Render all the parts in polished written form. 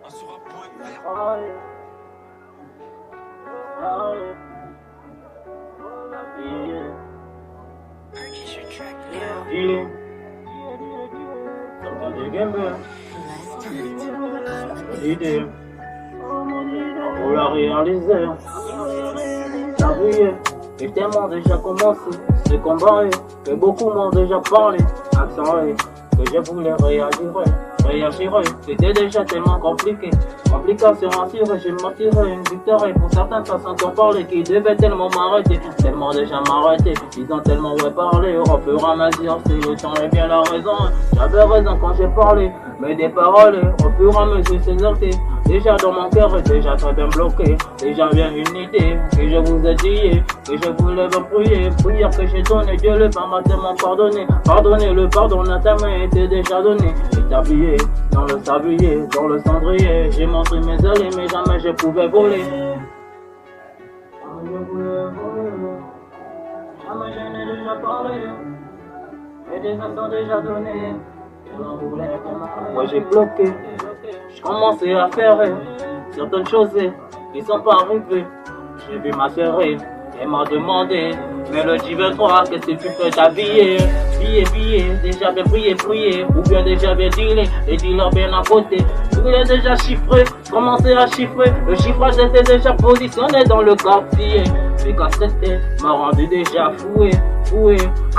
Pour la réaliser, la vie est tellement déjà commencé, c'est combat que beaucoup m'ont déjà parlé, accent que je voulais réagirais, c'était déjà tellement compliqué, complication assurée, je m'attirais une victoire et pour certaines personnes qui ont parlé, qui devaient tellement m'arrêter, tellement déjà m'arrêter, ils ont tellement parlé, au fur et à mesure, c'est le temps et bien la raison, j'avais raison quand j'ai parlé, mais des paroles, au fur et à mesure c'est exalté. Déjà dans mon cœur est déjà très bien bloqué. Déjà bien une idée que je vous ai dit, que je voulais me prier. Prière que j'ai donné, Dieu le Père m'a tellement pardonné. Pardonner le pardon à ta main était déjà donné. Établi dans le sablier, dans le cendrier. J'ai montré mes ailes mais jamais je pouvais voler. Jamais je voulais voler. Jamais je n'ai déjà parlé. Et des gens sont déjà donnés. Moi j'ai bloqué. Je commençais à faire certaines choses qui sont pas arrivées. J'ai vu ma sœur et m'a demandé, mais le J23, qu'est-ce que tu peux t'habiller? Billet, déjà bien prier, ou bien déjà bien dealer, les dealers bien à côté. Je voulais déjà chiffrer, commencer à chiffrer, le chiffrage était déjà positionné dans le quartier. Mais quand c'était, m'a rendu déjà foué,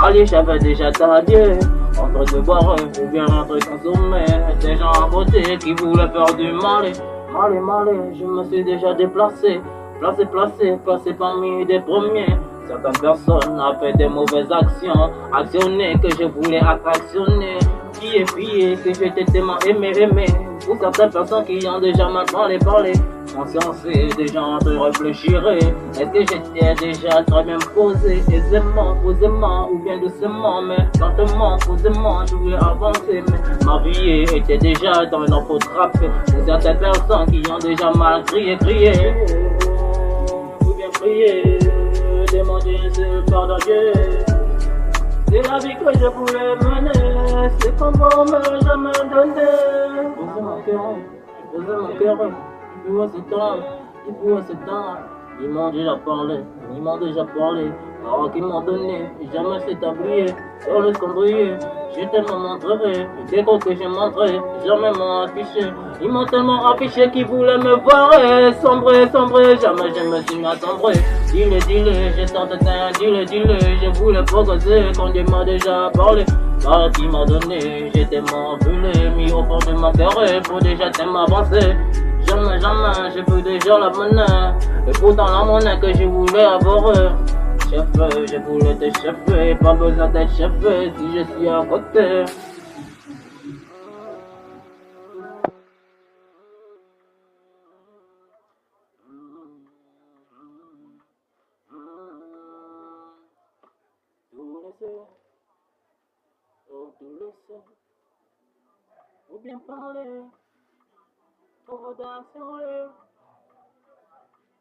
allez j'avais déjà taillé, entre deux boire ou bien entre consommer, des gens à côté qui voulaient faire du mal, je me suis déjà déplacé, placé parmi des premiers. Certaines personnes ont fait des mauvaises actions, actionnées que je voulais attractionner, pillé, que j'étais tellement aimé. Pour certaines personnes qui ont déjà mal parlé, consciencé, des gens de réfléchir. Est-ce que j'étais déjà très bien posé, aisément, posément, ou bien doucement, mais lentement, posément, je voulais avancer, mais ma vie était déjà dans une autre trappe. Pour certaines personnes qui ont déjà mal crié, ou bien prié, demander ce pardon Dieu. C'est la vie que je voulais mener, c'est comment on me l'a jamais donné. Je faisais mon cœur, il pouvait s'éteindre, ils m'ont déjà parlé, alors qu'ils m'ont donné, jamais s'établir sur le cendrier. J'ai tellement montré, des gros que j'ai montré, jamais m'ont affiché. Ils m'ont tellement affiché qu'ils voulaient me voir sombrer, jamais je me suis mis à sombrer. Dis-le, j'ai tenté dis-le, je voulais progresser quand Dieu m'a déjà parlé. Par qui m'a donné, j'ai tellement envolé, mis au fond de mon cœur pour déjà tellement avancer. Jamais, j'ai vu déjà la monnaie, et pourtant la monnaie que je voulais avoir. Chef, je voulais te chefer, pas besoin d'être chef si je suis à côté. Tout laisser, faut bien parler, faut vous danser.